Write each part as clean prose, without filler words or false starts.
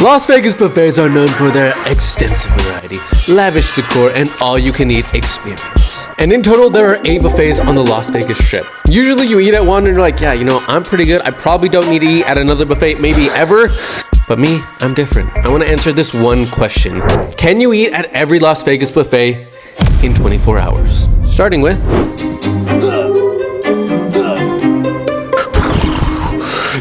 Las Vegas buffets are known for their extensive variety, lavish decor, and all-you-can-eat experience. And in total, there are 8 buffets on the Las Vegas Strip. Usually you eat at one and you're like, yeah, you know, I'm pretty good. I probably don't need to eat at another buffet, maybe ever. But me, I'm different. I want to answer this one question. Can you eat at every Las Vegas buffet in 24 hours? Starting with...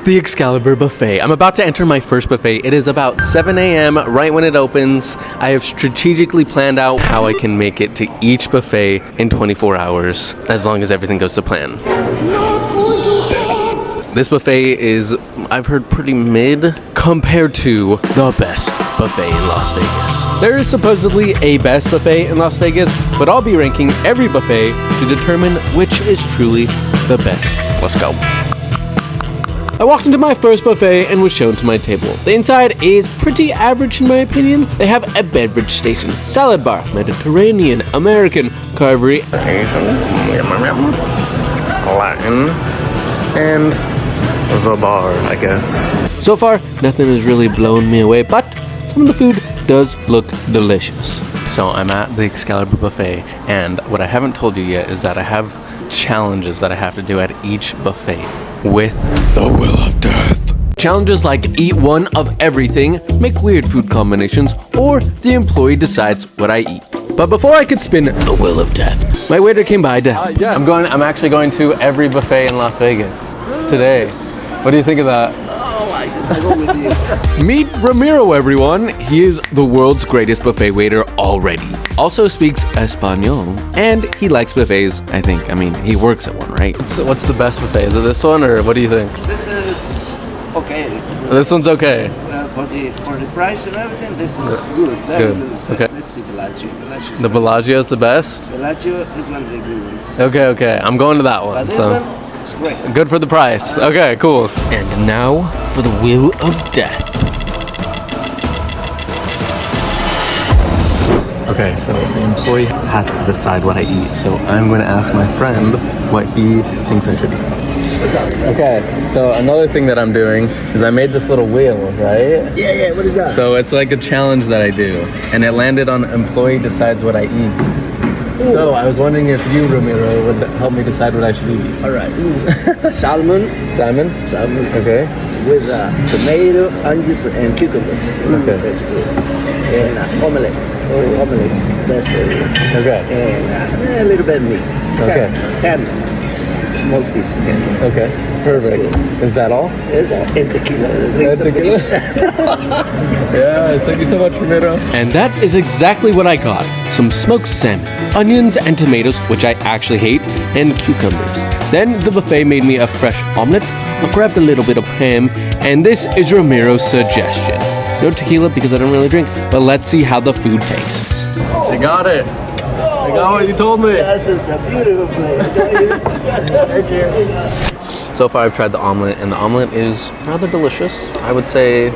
the Excalibur buffet. I'm about to enter my first buffet. It is about 7 a.m. right when it opens. I have strategically planned out how I can make it to each buffet in 24 hours, as long as everything goes to plan. This buffet is, I've heard, pretty mid compared to the best buffet in Las Vegas. There is supposedly a best buffet in Las Vegas, but I'll be ranking every buffet to determine which is truly the best. Let's go. I walked into my first buffet and was shown to my table. The inside is pretty average in my opinion. They have a beverage station, salad bar, Mediterranean, American, carvery, Asian, Latin, and the bar, I guess. So far, nothing has really blown me away, but some of the food does look delicious. So I'm at the Excalibur buffet, and what I haven't told you yet is that I have challenges that I have to do at each buffet with the Wheel of Death. Challenges like eat one of everything, make weird food combinations, or the employee decides what I eat. But before I could spin the Wheel of Death, my waiter came by to... I'm actually going to every buffet in Las Vegas today. What do you think of that? Oh, I go with you. Meet Ramiro, everyone. He is the world's greatest buffet waiter already. Also speaks Espanol, and he likes buffets, I think. I mean, he works at one, right? So what's the best buffet? Is it this one, or what do you think? This is okay. This one's okay. For the price and everything, this is good. Very good. Okay. Let's see Bellagio. The Bellagio is the best? Bellagio is one of the good ones. Okay. I'm going to that one. But this one is great. Good for the price. Okay, cool. And now for the Wheel of Death. Okay, so the employee has to decide what I eat. So I'm going to ask my friend what he thinks I should eat. Okay, so another thing that I'm doing is I made this little wheel, right? Yeah, what is that? So it's like a challenge that I do, and it landed on employee decides what I eat. Ooh. So I was wondering if you, Ramiro, would help me decide what I should eat. All right. Salmon. Salmon? Salmon. Okay. With tomato, onions, and cucumbers. Okay. That's good. And omelette. Omelette. That's it. Okay. And a little bit of meat. Okay. Ham. Small piece again. Okay, perfect. Is that all? Yes, and tequila. Yeah, thank you so much, Ramiro. And that is exactly what I got. Some smoked salmon, onions and tomatoes, which I actually hate, and cucumbers. Then the buffet made me a fresh omelet. I grabbed a little bit of ham, and this is Ramiro's suggestion. No tequila because I don't really drink, but let's see how the food tastes. I got it. I got what you told me. This is a beautiful place. Thank you. So far I've tried the omelet, and the omelet is rather delicious. I would say,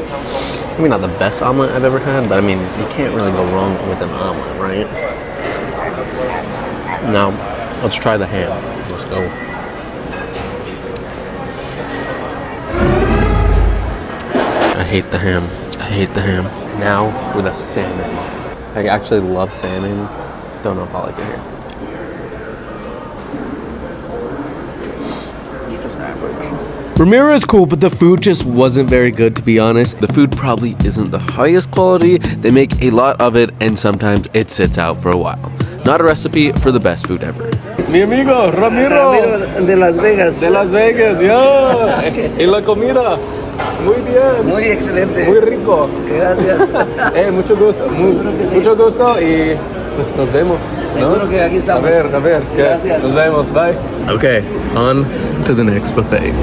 maybe not the best omelet I've ever had, but I mean, you can't really go wrong with an omelet, right? Now, let's try the ham. Let's go. I hate the ham. I hate the ham. Now for the salmon. I actually love salmon. Don't know if I like it here. Ramiro is cool, but the food just wasn't very good, to be honest. The food probably isn't the highest quality. They make a lot of it, and sometimes it sits out for a while. Not a recipe for the best food ever. Mi amigo, Ramiro. Ramiro de Las Vegas. De Las Vegas, yo. Y la comida. Muy bien. Muy excelente. Muy rico. Gracias. Mucho gusto. Mucho gusto y pues nos vemos. Seguro que aquí estamos. A ver. Gracias. Nos vemos. Bye. Okay, on to the next buffet.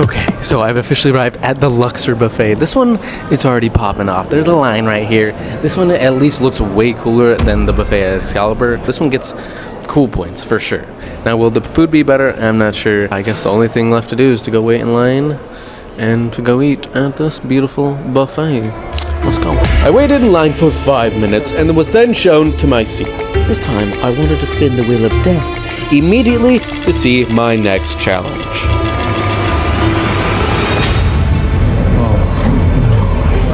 Okay, so I've officially arrived at the Luxor buffet. This one is already popping off. There's a line right here. This one at least looks way cooler than the buffet at Excalibur. This one gets cool points for sure. Now, will the food be better? I'm not sure. I guess the only thing left to do is to go wait in line and to go eat at this beautiful buffet. Let's go. I waited in line for 5 minutes and was then shown to my seat. This time, I wanted to spin the Wheel of Death immediately to see my next challenge.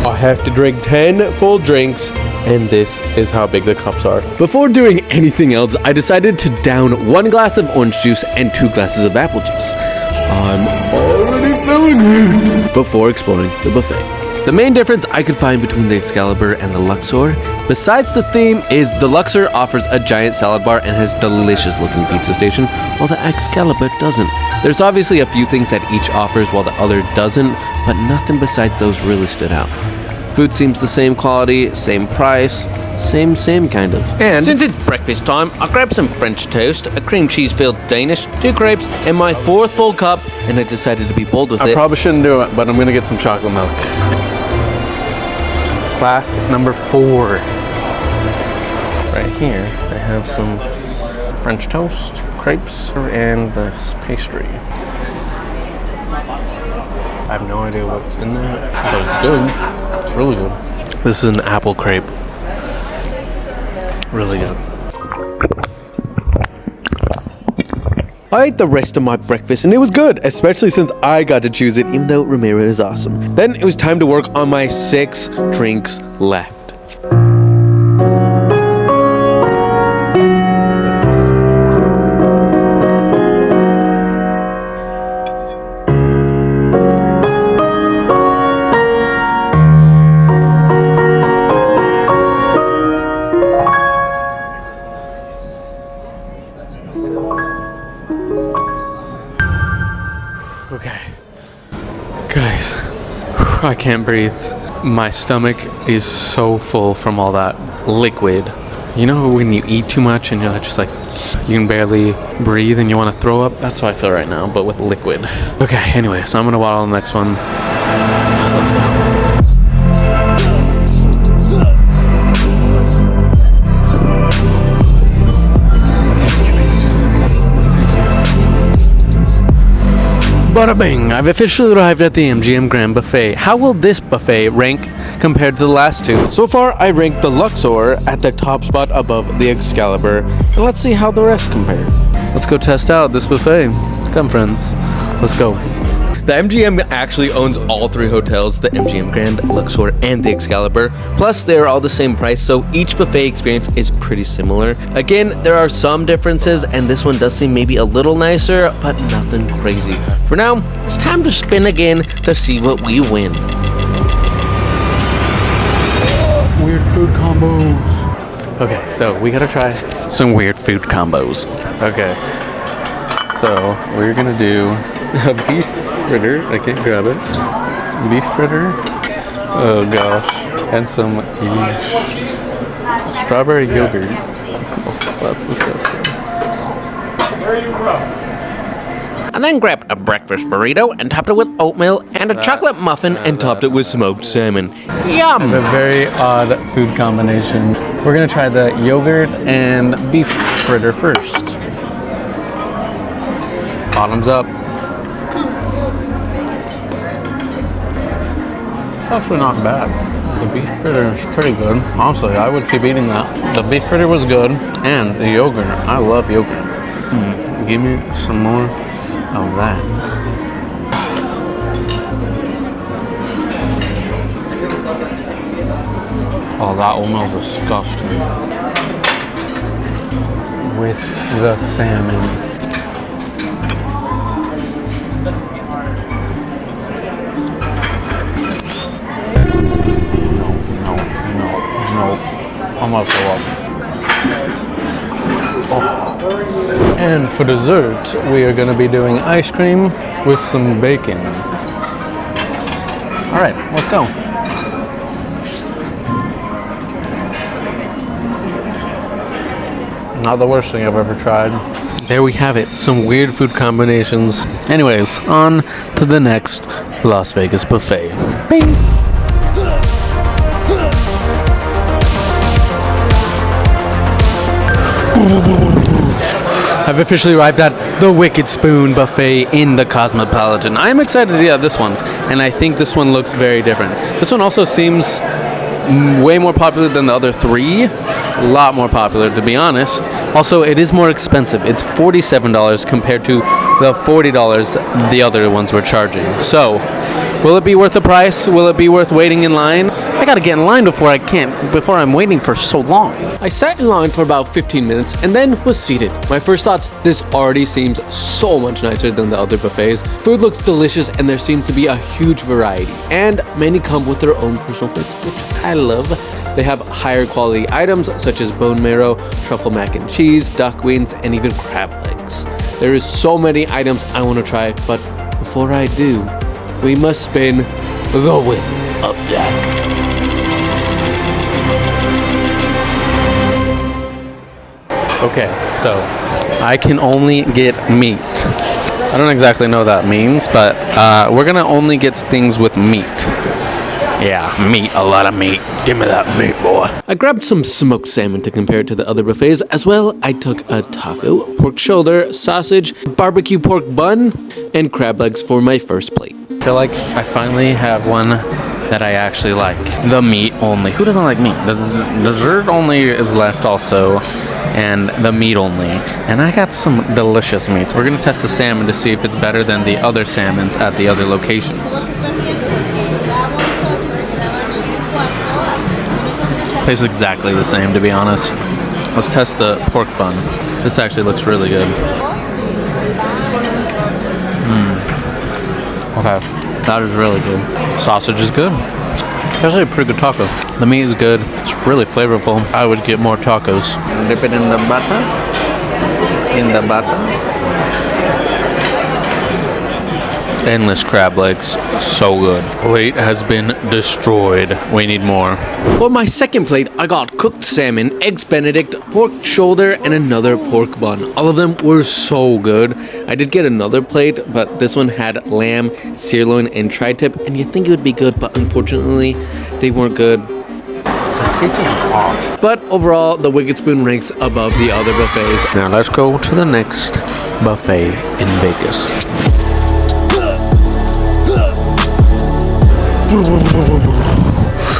I have to drink 10 full drinks, and this is how big the cups are. Before doing anything else, I decided to down 1 glass of orange juice and 2 glasses of apple juice. I'm already feeling it. Before exploring the buffet. The main difference I could find between the Excalibur and the Luxor, besides the theme, is the Luxor offers a giant salad bar and has delicious looking pizza station, while the Excalibur doesn't. There's obviously a few things that each offers while the other doesn't, but nothing besides those really stood out. Food seems the same quality, same price, same kind of. And since it's breakfast time, I grabbed some French toast, a cream cheese filled Danish, 2 grapes, and my 4th full cup, and I decided to be bold with it. I probably shouldn't do it, but I'm gonna get some chocolate milk. Class number 4. Right here, I have some French toast, crepes, and this pastry. I have no idea what's in there, but it's good. It's really good. This is an apple crepe. Really good. I ate the rest of my breakfast and it was good, especially since I got to choose it, even though Ramiro is awesome. Then it was time to work on my 6 drinks left. Okay, guys, I can't breathe. My stomach is so full from all that liquid. You know when you eat too much and you're just like, you can barely breathe and you want to throw up? That's how I feel right now, but with liquid. Okay, anyway, so I'm gonna waddle the next one. Let's go. Bada bing! I've officially arrived at the MGM Grand buffet. How will this buffet rank compared to the last 2? So far, I ranked the Luxor at the top spot above the Excalibur, and let's see how the rest compare. Let's go test out this buffet. Come, friends. Let's go. The MGM actually owns all 3 hotels, the MGM Grand, Luxor, and the Excalibur. Plus, they're all the same price, so each buffet experience is pretty similar. Again, there are some differences, and this one does seem maybe a little nicer, but nothing crazy. For now, it's time to spin again to see what we win. Weird food combos. Okay, so we gotta try some weird food combos. Okay, so we're gonna do a beef fritter. I can't grab it. Beef fritter. Oh gosh. And some strawberry yogurt. Oh, that's disgusting. Where are you from? And then grabbed a breakfast burrito and topped it with oatmeal and a chocolate muffin and topped it with smoked salmon. Yum! A very odd food combination. We're gonna try the yogurt and beef fritter first. Bottoms up. Actually not bad. The beef fritter is pretty good. Honestly, I would keep eating that. The beef fritter was good, and the yogurt. I love yogurt. Give me some more of that. Oh, that almost disgusting. With the salmon. I'm gonna throw up. Oh. And for dessert, we are gonna be doing ice cream with some bacon. All right, let's go. Not the worst thing I've ever tried. There we have it, some weird food combinations. Anyways, on to the next Las Vegas buffet. Bing! I've officially arrived at the Wicked Spoon Buffet in the Cosmopolitan. I'm excited to eat this one, and I think this one looks very different. This one also seems way more popular than the other three. A lot more popular, to be honest. Also, it is more expensive. It's $47 compared to the $40 the other ones were charging. So, will it be worth the price? Will it be worth waiting in line? I gotta get in line before I'm waiting for so long. I sat in line for about 15 minutes and then was seated. My first thoughts, this already seems so much nicer than the other buffets. Food looks delicious and there seems to be a huge variety. And many come with their own personal plates, which I love. They have higher quality items such as bone marrow, truffle mac and cheese, duck wings, and even crab legs. There is so many items I want to try, but before I do, we must spin the wheel of death. Okay, so I can only get meat. I don't exactly know what that means, but we're gonna only get things with meat. Yeah, meat, a lot of meat. Give me that meat, boy. I grabbed some smoked salmon to compare to the other buffets. As well, I took a taco, pork shoulder, sausage, barbecue pork bun, and crab legs for my first plate. I feel like I finally have one that I actually like. The meat only. Who doesn't like meat? The dessert only is left also, and the meat only. And I got some delicious meats. We're gonna test the salmon to see if it's better than the other salmons at the other locations. Tastes exactly the same, to be honest. Let's test the pork bun. This actually looks really good. Okay, that is really good. Sausage is good. It's actually a pretty good taco. The meat is good. It's really flavorful. I would get more tacos. Dip it in the butter. Endless crab legs. So good. Plate has been destroyed. We need more. For my second plate, I got cooked salmon, eggs benedict, pork shoulder, and another pork bun. All of them were so good. I did get another plate, but this one had lamb, sirloin, and tri-tip, and you'd think it would be good, but unfortunately, they weren't good. But overall, the Wicked Spoon ranks above the other buffets. Now let's go to the next buffet in Vegas.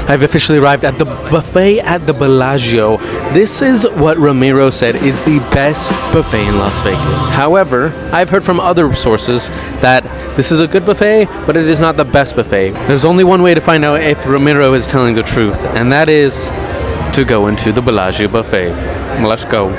I've officially arrived at the buffet at the Bellagio. This is what Ramiro said is the best buffet in Las Vegas. However, I've heard from other sources that this is a good buffet, but it is not the best buffet. There's only one way to find out if Ramiro is telling the truth, and that is to go into the Bellagio buffet. Let's go.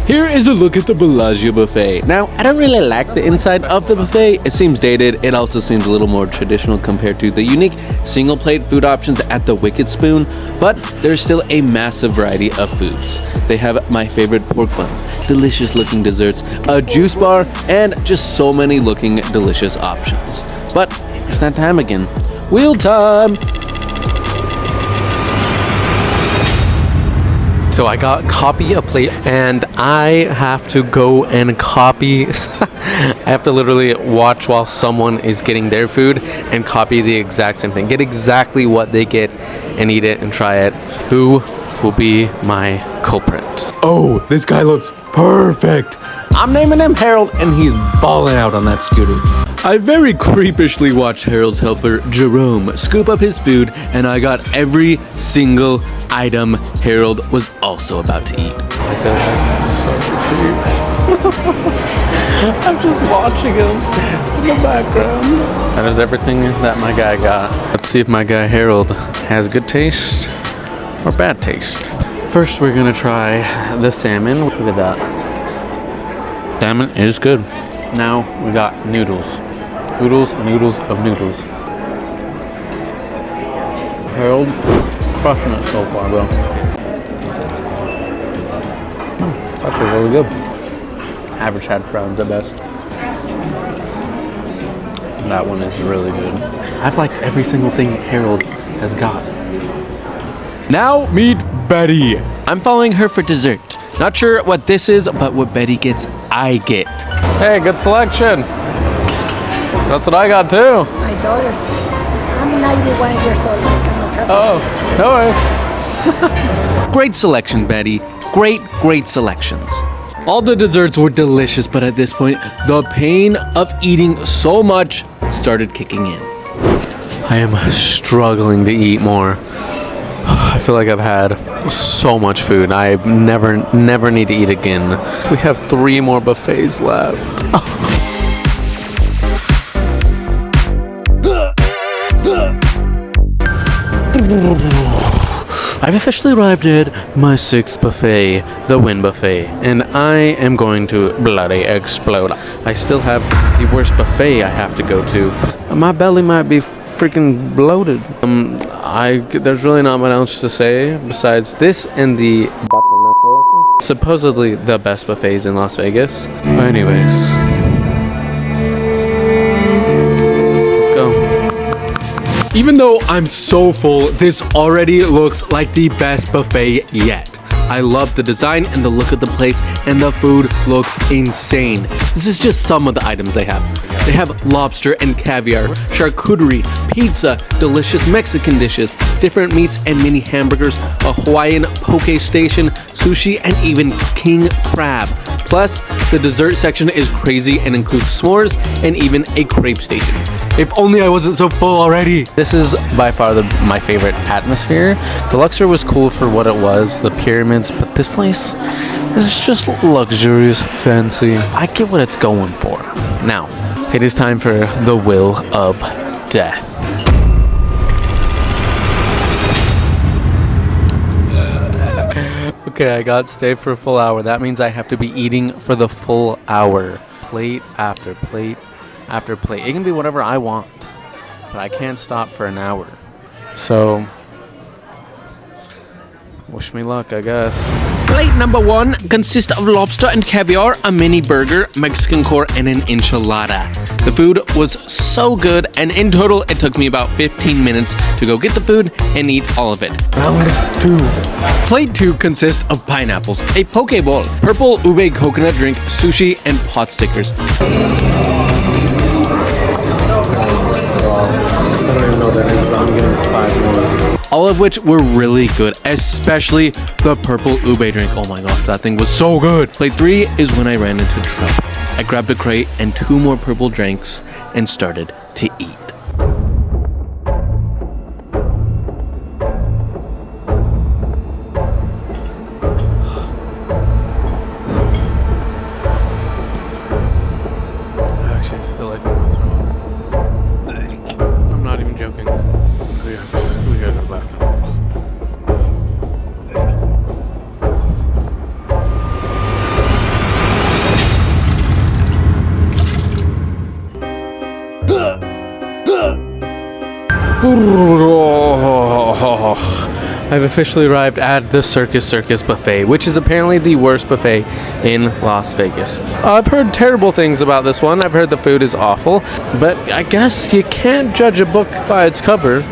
Here is a look at the Bellagio buffet. Now, I don't really like the inside of the buffet. It seems dated. It also seems a little more traditional compared to the unique single plate food options at the Wicked Spoon, but there's still a massive variety of foods. They have my favorite pork buns, delicious looking desserts, a juice bar, and just so many looking delicious options. But it's that time again. Wheel time! So I got copy a plate and I have to go and copy. I have to literally watch while someone is getting their food and copy the exact same thing. Get exactly what they get and eat it and try it. Who will be my culprit? Oh, this guy looks perfect. I'm naming him Harold and he's balling out on that scooter. I very creepishly watched Harold's helper, Jerome, scoop up his food, and I got every single item Harold was also about to eat. I'm just watching him in the background. That is everything that my guy got. Let's see if my guy Harold has good taste or bad taste. First, we're gonna try the salmon. Look at that. Salmon is good. Now we got noodles. Noodles of noodles. Harold, crushing it so far, bro. Actually really good. Average hash browns at best. That one is really good. I've liked every single thing Harold has got. Now meet Betty. I'm following her for dessert. Not sure what this is, but what Betty gets, I get. Hey, good selection. That's what I got too. My daughter. I'm 91 years old. Oh, no worries. Great selection, Betty. Great selections. All the desserts were delicious, but at this point, the pain of eating so much started kicking in. I am struggling to eat more. I feel like I've had so much food. I never need to eat again. We have 3 more buffets left. I've officially arrived at my 6th buffet, the Wynn buffet, and I am going to bloody explode. I still have the worst buffet I have to go to. My belly might be freaking bloated. There's really not much else to say besides this and the Bacchanal, supposedly the best buffets in Las Vegas. But anyways, let's go. Even though I'm so full, this already looks like the best buffet yet. I love the design and the look of the place, and the food looks insane. This is just some of the items they have. They have lobster and caviar, charcuterie, pizza, delicious Mexican dishes, different meats and mini hamburgers, a Hawaiian poke station, sushi, and even king crab. Plus, the dessert section is crazy and includes s'mores and even a crepe station. If only I wasn't so full already. This is by far my favorite atmosphere. The Luxor was cool for what it was, the pyramids, but this place is just luxurious, fancy. I get what it's going for. Now, it is time for the Wheel of Death. Okay, I got stay for a full hour. That means I have to be eating for the full hour. Plate after plate after plate. It can be whatever I want, but I can't stop for an hour. So, wish me luck, I guess. Plate number 1 consists of lobster and caviar, a mini burger, Mexican core, and an enchilada. The food was so good, and in total, it took me about 15 minutes to go get the food and eat all of it. Round 2. Plate 2 consists of pineapples, a poke bowl, purple ube coconut drink, sushi, and pot stickers. I don't even know what that is, but I'm getting 5 more. All of which were really good, especially the purple ube drink. Oh my gosh, that thing was so good. Plate 3 is when I ran into trouble. I grabbed a crate and 2 more purple drinks and started to eat. I actually feel like I'm gonna throw up. I'm not even joking. We gotta go to the bathroom. I've officially arrived at the Circus Circus buffet, which is apparently the worst buffet in Las Vegas. I've heard terrible things about this one. I've heard the food is awful, but I guess you can't judge a book by its cover,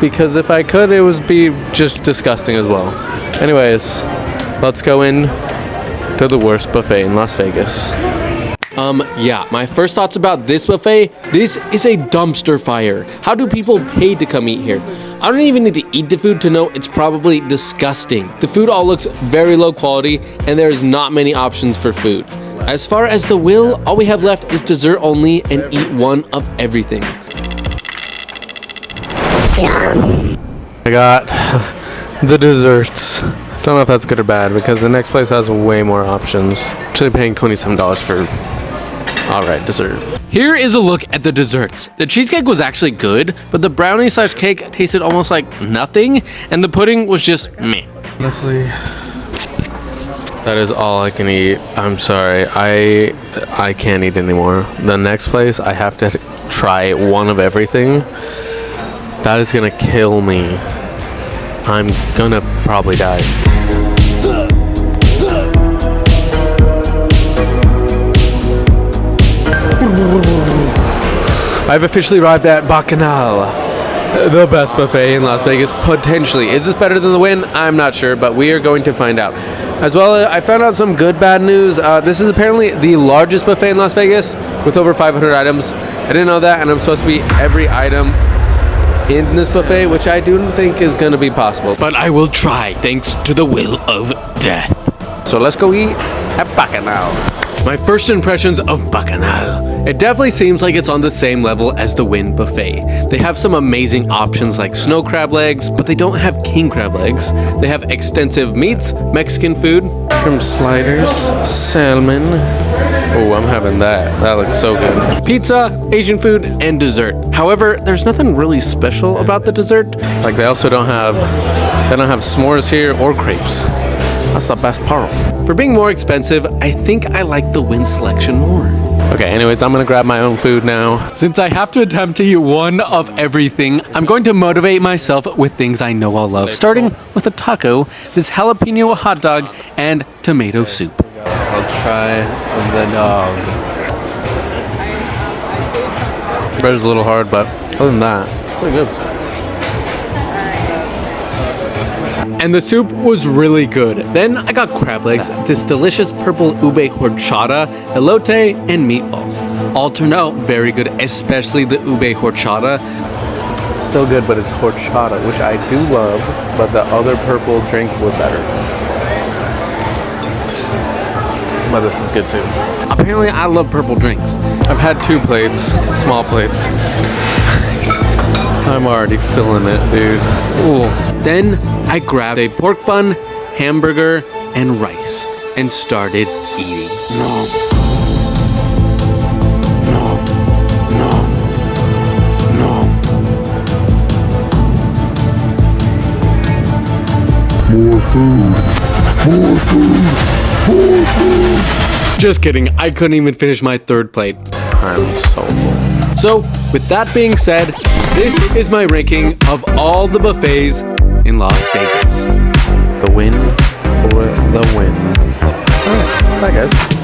because if I could, it would be just disgusting as well. Anyways, let's go in to the worst buffet in Las Vegas. Yeah, my first thoughts about this buffet, this is a dumpster fire. How do people pay to come eat here? I don't even need to eat the food to know it's probably disgusting. The food all looks very low quality, and there's not many options for food. As far as the wheel, all we have left is dessert only and eat one of everything. I got the desserts. Don't know if that's good or bad, because the next place has way more options. Actually paying $27 for alright dessert. Here is a look at the desserts. The cheesecake was actually good, but the brownie slash cake tasted almost like nothing, and the pudding was just meh. Honestly, that is all I can eat. I'm sorry, I can't eat anymore. The next place, I have to try one of everything. That is gonna kill me. I'm gonna probably die. I've officially arrived at Bacchanal, the best buffet in Las Vegas, potentially. Is this better than the Wynn? I'm not sure, but we are going to find out. As well, I found out some good, bad news. This is apparently the largest buffet in Las Vegas with over 500 items. I didn't know that, and I'm supposed to be every item in this buffet, which I do think is going to be possible. But I will try, thanks to the Wheel of Death. So let's go eat at Bacchanal. My first impressions of Bacchanal. It definitely seems like it's on the same level as the Wynn buffet. They have some amazing options like snow crab legs, but they don't have king crab legs. They have extensive meats, Mexican food, shrimp sliders, salmon. Oh, I'm having that. That looks so good. Pizza, Asian food, and dessert. However, there's nothing really special about the dessert. Like they also don't have s'mores here or crepes. That's the best part. For being more expensive, I think I like the Wynn selection more. Okay, anyways, I'm gonna grab my own food now. Since I have to attempt to eat one of everything, I'm going to motivate myself with things I know I'll love. Starting with a taco, this jalapeno hot dog, and tomato soup. I'll try the dog. Bread is a little hard, but other than that, it's pretty good. And the soup was really good. Then I got crab legs, this delicious purple ube horchata, elote, and meatballs. All turned out very good, especially the ube horchata. It's still good, but it's horchata, which I do love, but the other purple drink was better. But this is good too. Apparently I love purple drinks. I've had 2 plates, small plates. I'm already feeling it, dude. Ooh. Then I grabbed a pork bun, hamburger, and rice and started eating. No. More food. Just kidding, I couldn't even finish my 3rd plate. I'm so full. So, with that being said, this is my ranking of all the buffets in Las Vegas. The Wynn for the win. Alright, bye guys.